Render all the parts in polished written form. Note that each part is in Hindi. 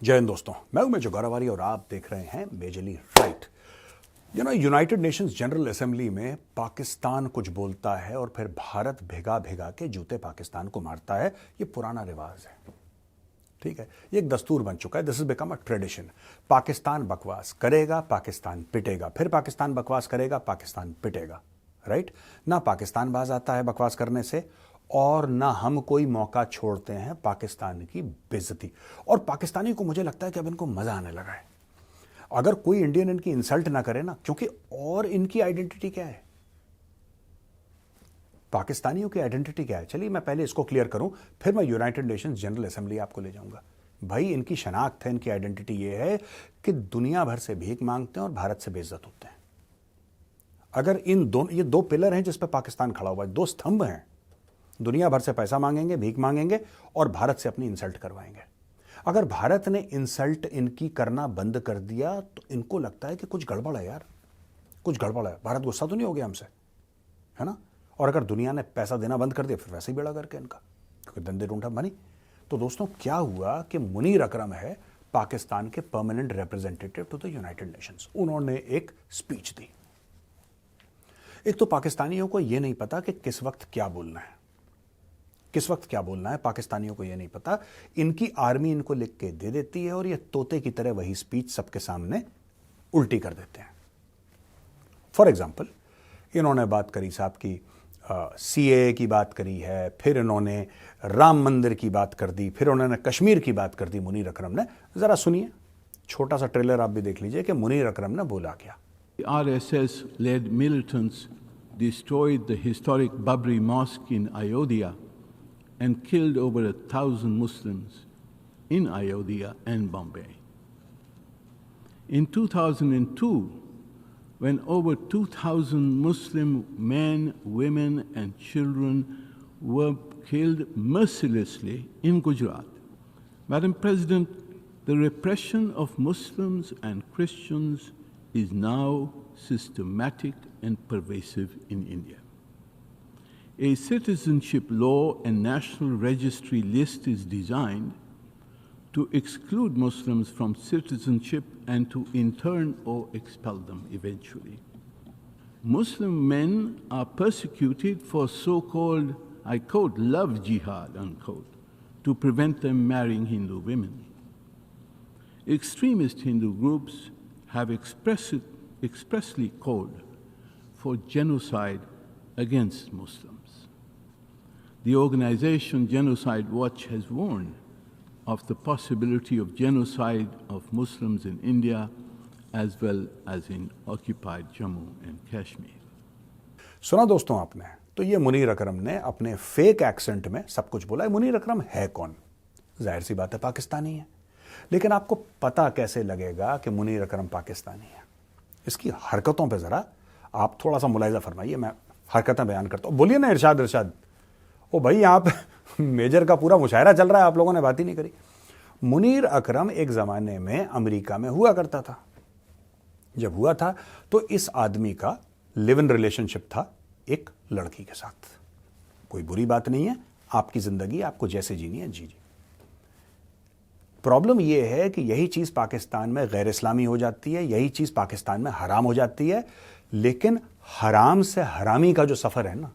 जय हिंद दोस्तों, मैं हूं मेजर गौरवारी और आप देख रहे हैं majorly right. United Nations general assembly में पाकिस्तान कुछ बोलता है और फिर भारत भिगा भिगा के जूते पाकिस्तान को मारता है। ये पुराना रिवाज है, ठीक है। ये एक दस्तूर बन चुका है। This is become a tradition. Pakistan बकवास करेगा, पाकिस्तान पिटेगा, फिर पाकिस्तान बकवास करेगा, पाकिस्तान पिटेगा। राइट ना पाकिस्तान बाज आता है बकवास करने से, और ना हम कोई मौका छोड़ते हैं पाकिस्तान की बेइज्जती। और पाकिस्तानी को मुझे लगता है कि अब इनको मजा आने लगा है। अगर कोई इंडियन इनकी इंसल्ट ना करे ना, क्योंकि और इनकी आइडेंटिटी क्या है, पाकिस्तानियों की आइडेंटिटी क्या है। चलिए मैं पहले इसको क्लियर करूं, फिर मैं यूनाइटेड नेशंस जनरल असेंबली आपको ले जाऊंगा। भाई इनकी शनाख्त है, इनकी आइडेंटिटी ये है कि दुनिया भर से भीख मांगते हैं और भारत से बेइज्जत होते हैं। अगर ये दो पिलर हैं जिस पर पाकिस्तान खड़ा हुआ है, दो स्तंभ हैं। दुनिया भर से पैसा मांगेंगे, भीख मांगेंगे और भारत से अपनी इंसल्ट करवाएंगे। अगर भारत ने इंसल्ट इनकी करना बंद कर दिया तो इनको लगता है कि कुछ गड़बड़ है यार, कुछ गड़बड़ है। भारत गुस्सा तो नहीं हो गया हमसे, है ना। और अगर दुनिया ने पैसा देना बंद कर दिया फिर वैसे ही बेड़ा करके इनका, क्योंकि धंधे ढूंढा बनी। तो दोस्तों क्या हुआ कि मुनीर अकरम है पाकिस्तान के permanent representative to the United Nations. उन्होंने एक स्पीच दी। एक तो पाकिस्तानियों को यह नहीं पता कि किस वक्त क्या बोलना है, किस वक्त क्या बोलना है। पाकिस्तानियों को यह नहीं पता। इनकी आर्मी इनको लिख के दे देती है और ये तोते की तरह वही स्पीच सबके सामने उल्टी कर देते हैं। फॉर एग्जाम्पल, इन्होंने बात करी साहब की सीएए की बात करी है, फिर इन्होंने राम मंदिर की बात कर दी, फिर उन्होंने कश्मीर की बात कर दी मुनीर अकरम ने। जरा सुनिए, छोटा सा ट्रेलर आप भी देख लीजिए कि मुनीर अकरम ने बोला क्या। RSS-led militants destroyed the historic Babri Mosque in Ayodhya and killed over 1,000 Muslims in Ayodhya and Bombay. In 2002, when over 2,000 Muslim men, women, and children were killed mercilessly in Gujarat, Madam President, the repression of Muslims and Christians is now systematic and pervasive in India. A citizenship law and national registry list is designed to exclude Muslims from citizenship and to intern or expel them eventually. Muslim men are persecuted for so-called, I quote, love jihad, unquote, to prevent them marrying Hindu women. Extremist Hindu groups have expressly called for genocide against Muslims. The organization Genocide Watch has warned of the possibility of genocide of Muslims in India as well as in occupied Jammu and Kashmir. सुना दोस्तों आपने, तो ये मुनीर अकरम ने अपने फेक एक्सेंट में सब कुछ बोला है। मुनीर अकरम है कौन? जाहिर सी बात है पाकिस्तानी है। लेकिन आपको पता कैसे लगेगा कि मुनीर अकरम पाकिस्तानी है? इसकी हरकतों पे जरा आप थोड़ा सा मुलाहिजा फरमाइए। मैं हरकतें बयान करता हूं, बोलिए ना इरशाद इरशाद। ओ भाई यहाँ पे मेजर का पूरा मुशायरा चल रहा है, आप लोगों ने बात ही नहीं करी। मुनीर अकरम एक जमाने में अमेरिका में हुआ करता था। जब हुआ था तो इस आदमी का लिव इन रिलेशनशिप था एक लड़की के साथ। कोई बुरी बात नहीं है, आपकी जिंदगी आपको जैसे जीनी है जी। प्रॉब्लम यह है कि यही चीज पाकिस्तान में गैर इस्लामी हो जाती है, यही चीज पाकिस्तान में हराम हो जाती है। लेकिन हराम से हरामी का जो सफर है ना,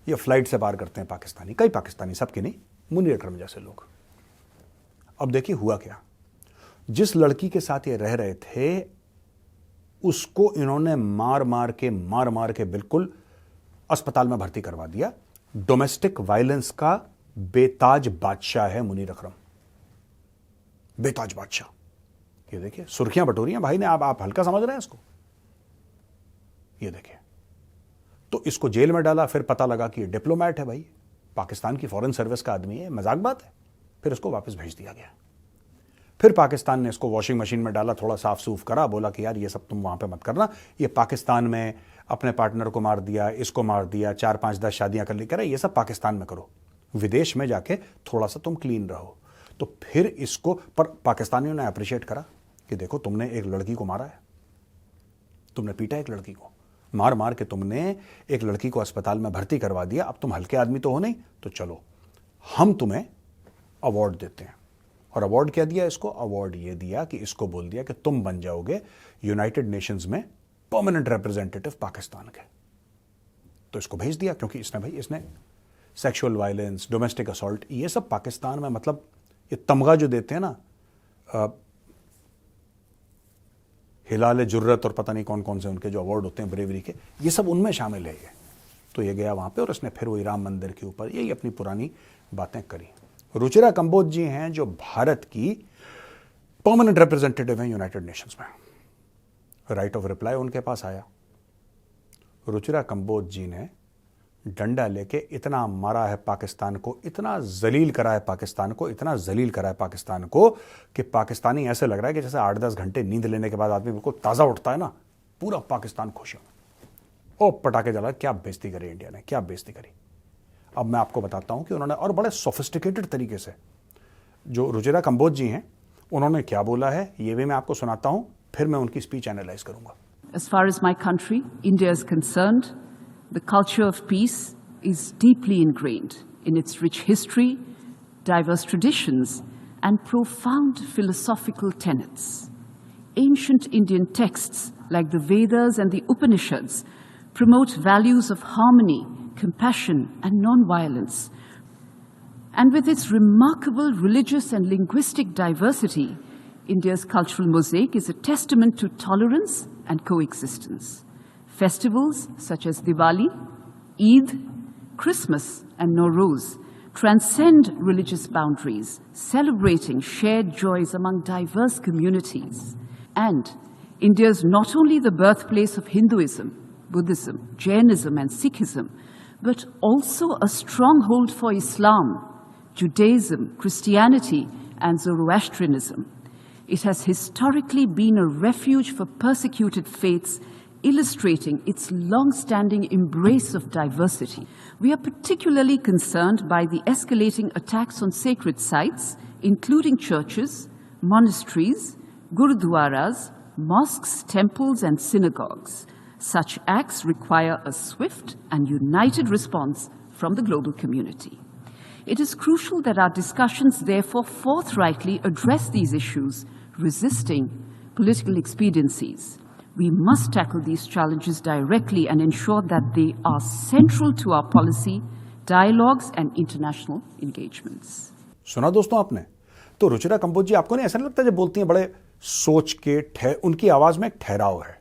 ये फ्लाइट से पार करते हैं पाकिस्तानी, कई पाकिस्तानी, सबके नहीं, मुनीर अकरम जैसे लोग। अब देखिए हुआ क्या। जिस लड़की के साथ ये रह रहे थे उसको इन्होंने मार मार के बिल्कुल अस्पताल में भर्ती करवा दिया। डोमेस्टिक वायलेंस का बेताज बादशाह है मुनीर अकरम, बेताज बादशाह। ये देखिए सुर्खियां बटोरी हैं भाई ने। आप हल्का समझ रहे हैं इसको? ये देखिए, तो इसको जेल में डाला, फिर पता लगा कि ये डिप्लोमेट है भाई, पाकिस्तान की फॉरेन सर्विस का आदमी है, मजाक बात है। फिर इसको वापस भेज दिया गया। फिर पाकिस्तान ने इसको वॉशिंग मशीन में डाला, थोड़ा साफ सूफ करा, बोला कि यार ये सब तुम वहां पे मत करना। ये पाकिस्तान में अपने पार्टनर को मार दिया, इसको मार दिया, 4 5 10 शादियां कर ली, कह रहे ये सब पाकिस्तान में करो, विदेश में जाके थोड़ा सा तुम क्लीन रहो। तो फिर इसको, पर पाकिस्तानियों ने अप्रिशिएट करा कि देखो तुमने एक लड़की को मारा है, तुमने पीटा एक लड़की को, मार मार के तुमने एक लड़की को अस्पताल में भर्ती करवा दिया। अब तुम हल्के आदमी तो हो नहीं, तो चलो हम तुम्हें अवार्ड देते हैं। और अवार्ड क्या दिया इसको? अवार्ड ये दिया कि इसको बोल दिया कि तुम बन जाओगे यूनाइटेड नेशंस में परमानेंट रिप्रेजेंटेटिव पाकिस्तान के। तो इसको भेज दिया क्योंकि इसने सेक्सुअल वायलेंस, डोमेस्टिक असॉल्ट, ये सब पाकिस्तान में, मतलब ये तमगा जो देते हैं ना, हिलाल जुर्रत और पता नहीं कौन कौन से उनके जो अवार्ड होते हैं ब्रेवरी के, ये सब उनमें शामिल है ये। तो ये गया वहां पे और इसने फिर वही राम मंदिर के ऊपर यही अपनी पुरानी बातें करी। रुचिरा कंबोज जी हैं जो भारत की परमानेंट रिप्रेजेंटेटिव हैं यूनाइटेड नेशंस में। राइट ऑफ रिप्लाई उनके पास आया। रुचिरा कंबोज जी ने डंडा लेके इतना मारा है पाकिस्तान को, इतना जलील करा है पाकिस्तान को, इतना जलील करा है पाकिस्तान को कि पाकिस्तानी ऐसे लग रहा है कि जैसे 8-10 घंटे नींद लेने के बाद आदमी बिल्कुल ताज़ा उठता है ना, पूरा पाकिस्तान खुश है। ओ पटाखे जला, क्या बेइज्जती करी इंडिया ने, क्या बेइज्जती करी। अब मैं आपको बताता हूं कि उन्होंने और बड़े सोफिस्टिकेटेड तरीके से, जो रुचिरा कंबोज जी हैं उन्होंने क्या बोला है ये भी मैं आपको सुनाता हूं, फिर मैं उनकी स्पीच एनालाइज करूंगा। As far as my country, India, is concerned, the culture of peace is deeply ingrained in its rich history, diverse traditions, and profound philosophical tenets. Ancient Indian texts like the Vedas and the Upanishads promote values of harmony, compassion, and non-violence. And with its remarkable religious and linguistic diversity, India's cultural mosaic is a testament to tolerance and coexistence. Festivals such as Diwali, Eid, Christmas, and Nowruz transcend religious boundaries, celebrating shared joys among diverse communities. And India is not only the birthplace of Hinduism, Buddhism, Jainism, and Sikhism, but also a stronghold for Islam, Judaism, Christianity, and Zoroastrianism. It has historically been a refuge for persecuted faiths, illustrating its long-standing embrace of diversity. We are particularly concerned by the escalating attacks on sacred sites, including churches, monasteries, gurudwaras, mosques, temples, and synagogues. Such acts require a swift and united response from the global community. It is crucial that our discussions therefore forthrightly address these issues, resisting political expediencies. We must tackle these challenges directly and ensure that they are central to our policy, dialogues, and international engagements. सुना दोस्तों आपने? तो रुचिरा कंबोज जी, आपको नहीं ऐसा नहीं लगता जब बोलती हैं बड़े सोच के, उनकी आवाज में एक ठहराव है।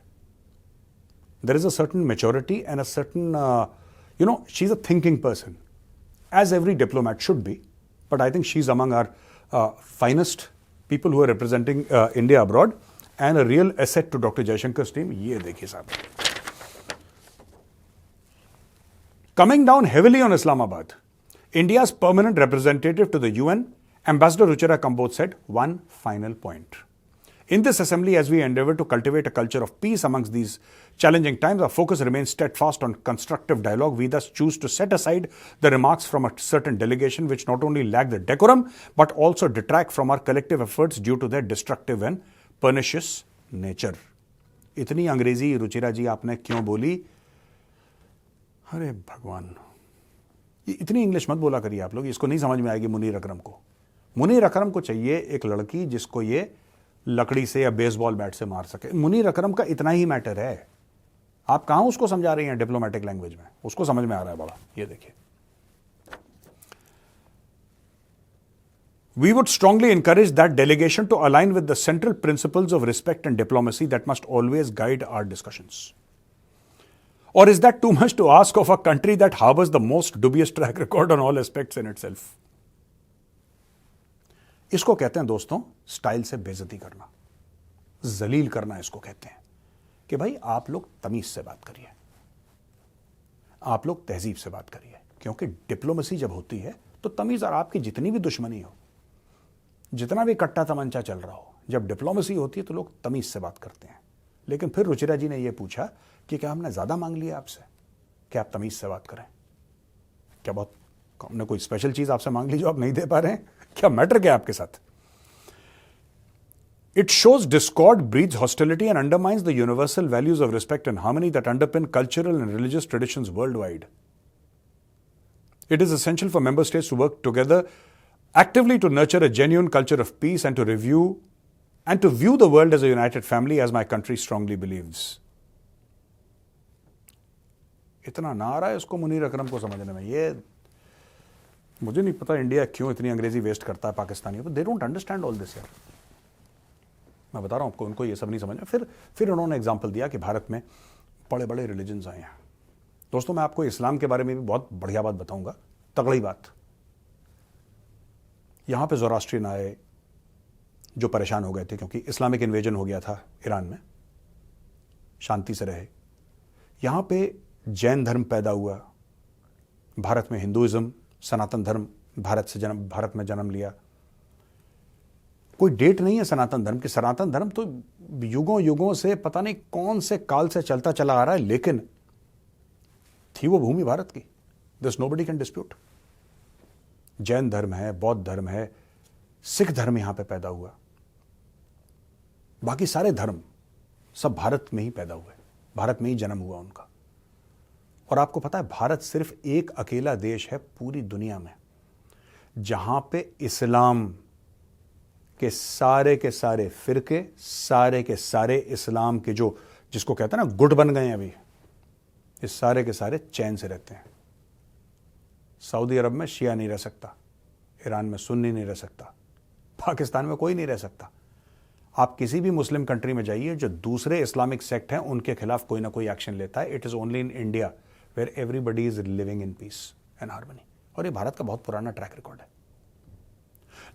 There is a certain maturity and a certain, she's a thinking person, as every diplomat should be. But I think she's among our finest people who are representing India abroad and a real asset to Dr. Jaishankar's team. ये देखिए साहब, coming down heavily on Islamabad, India's permanent representative to the UN, Ambassador Ruchira Kamboj, said one final point. In this assembly, as we endeavor to cultivate a culture of peace amongst these challenging times, our focus remains steadfast on constructive dialogue. We thus choose to set aside the remarks from a certain delegation which not only lack the decorum, but also detract from our collective efforts due to their destructive and pernicious nature. इतनी अंग्रेजी रुचिरा जी आपने क्यों बोली? अरे भगवान, ये इतनी इंग्लिश मत बोला करिए आप लोग, इसको नहीं समझ में आएगी मुनीर अकरम को। मुनीर अकरम को चाहिए एक लड़की जिसको ये लकड़ी से या बेसबॉल बैट से मार सके। मुनीर अकरम का इतना ही मैटर है। आप कहां उसको समझा रही हैं डिप्लोमेटिक लैंग्वेज में? उसको समझ में आ रहा है बड़ा। ये देखिए, we would strongly encourage that delegation to align with the central principles of respect and diplomacy that must always guide our discussions. Or is that too much to ask of a country that harbors the most dubious track record on all aspects in itself? इसको कहते हैं दोस्तों स्टाइल से बेइज्जती करना, जलील करना। इसको कहते हैं कि भाई आप लोग तमीज से बात करिए, आप लोग तहजीब से बात करिए, क्योंकि डिप्लोमेसी जब होती है तो तमीज, और आपकी जितनी भी दुश्मनी हो, जितना भी कट्टा तमंचा चल रहा हो, जब डिप्लोमेसी होती है तो लोग तमीज से बात करते हैं। लेकिन फिर रुचिरा जी ने यह पूछा कि क्या हमने ज्यादा मांग लिया आपसे कि आप तमीज से बात करें? क्या बहुत हमने कोई स्पेशल चीज आपसे मांग ली जो आप नहीं दे पा रहे हैं? क्या मैटर क्या आपके साथ? It shows discord, breeds hostility, and undermines the universal values of respect and harmony that underpin cultural and religious traditions worldwide. It is essential for member states to work together actively to nurture a genuine culture of peace and to view the world as a united family, as my country strongly believes. इतना ना आ रहा है उसको मुनीर अकरम को समझने में। ये मुझे नहीं पता इंडिया क्यों इतनी अंग्रेजी वेस्ट करता है पाकिस्तानियों पर। They don't understand all this यार। मैं बता रहा हूं आपको, उनको ये सब नहीं समझ में। फिर उन्होंने एग्जाम्पल दिया कि भारत में बड़े बड़े रिलीजन्स आए हैं। दोस्तों, मैं आपको इस्लाम के बारे में भी बहुत बढ़िया बात बताऊंगा, तगड़ी बात। यहां पे ज़ोरास्ट्रियन आए जो परेशान हो गए थे क्योंकि इस्लामिक इन्वेजन हो गया था ईरान में, शांति से रहे। यहां पे जैन धर्म पैदा हुआ, भारत में हिंदुइज्म, सनातन धर्म भारत में जन्म लिया। कोई डेट नहीं है सनातन धर्म की। सनातन धर्म तो युगों युगों से पता नहीं कौन से काल से चलता चला आ रहा है, लेकिन थी वो भूमि भारत की। This nobody can dispute. Jain धर्म है, बौद्ध धर्म है, सिख धर्म यहां पे पैदा हुआ। बाकी सारे धर्म सब भारत में ही पैदा हुए, भारत में ही जन्म हुआ उनका। और आपको पता है, भारत सिर्फ एक अकेला देश है पूरी दुनिया में जहां पे इस्लाम के सारे फिरके, सारे के सारे इस्लाम के जो जिसको कहते हैं ना गुट बन गए हैं अभी, इस सारे के सारे चैन से रहते हैं। सऊदी अरब में शिया नहीं रह सकता, ईरान में सुन्नी नहीं रह सकता, पाकिस्तान में कोई नहीं रह सकता। आप किसी भी मुस्लिम कंट्री में जाइए, जो दूसरे इस्लामिक सेक्ट हैं उनके खिलाफ कोई ना कोई एक्शन लेता है। It is only in India where everybody is living in peace and harmony. और ये भारत का बहुत पुराना ट्रैक रिकॉर्ड है।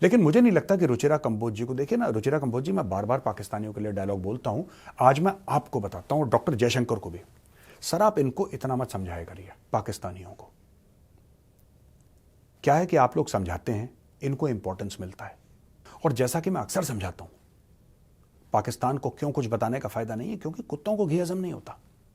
लेकिन मुझे नहीं लगता कि रुचिरा कंबोज जी को, देखिए ना, रुचिरा कंबोज जी, मैं बार बार पाकिस्तानियों के लिए डायलॉग बोलता हूं, आज मैं आपको बताता हूं, डॉक्टर जयशंकर को भी, सर आप इनको इतना मत समझाया करिए पाकिस्तानियों को। क्या है कि आप लोग समझाते हैं, इनको इंपॉर्टेंस मिलता है। और जैसा कि मैं अक्सर समझाता हूं, पाकिस्तान को क्यों कुछ बताने का फायदा नहीं है, क्योंकि कुत्तों को घी हजम नहीं होता।